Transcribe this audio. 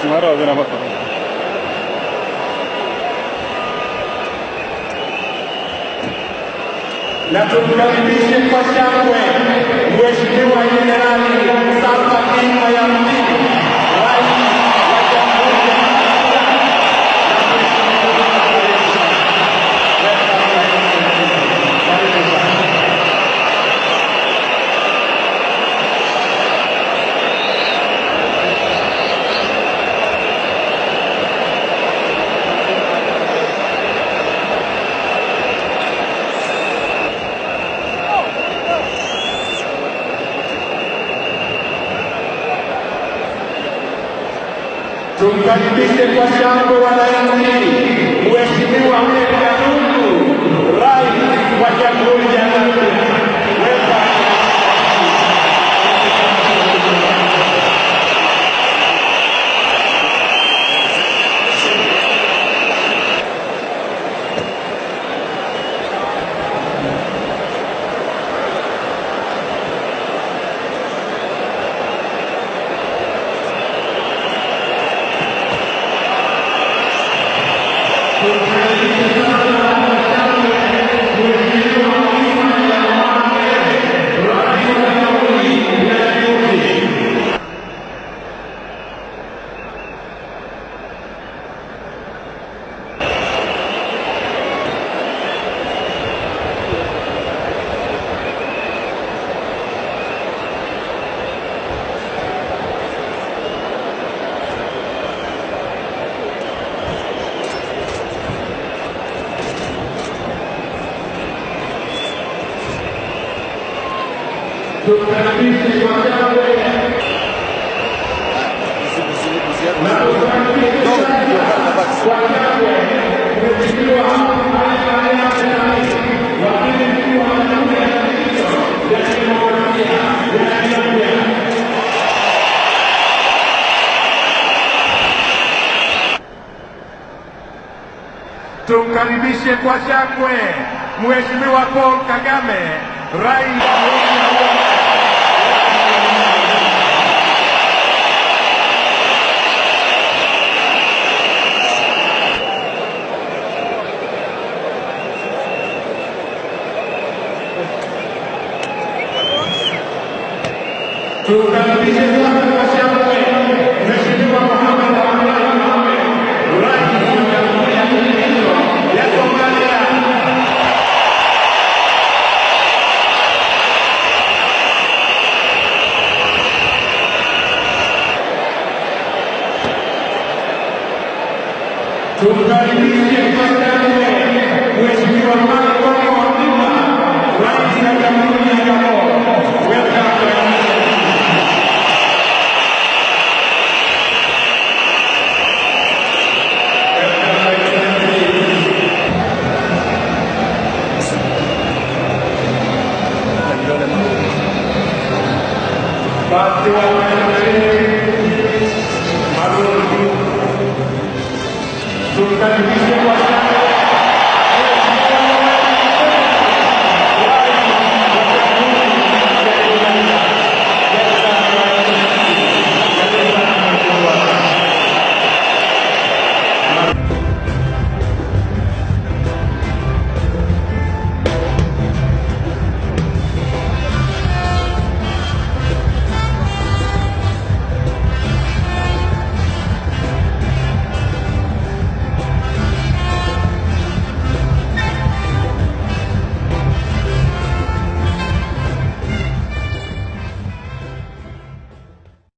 Marah na moto. Na tumkaribishe kwa shangwe Mheshimiwa Jenerali Salva Kiir Mayardit, Rais wa Jamhuri ya tumkaribishe kwa shangwe wananchi Mheshimiwa Edgar Lungu, Rais wa Jamhuri ya Kenya. Tukaribishe kwa shangwe na tukaribishe kwa shangwe Mheshimiwa Waziri Mkuu wa Jamhuri ya Demokrasia ya Ethiopia. Tumkaribishe kwa shangwe Mheshimiwa Paul Kagame, Rais tukaribishe sana kwa shangwe Mheshimiwa Mohamed Abdullahi Mohamed, Rais wa Jamhuri ya Muungano ya Somalia. Tukaribishe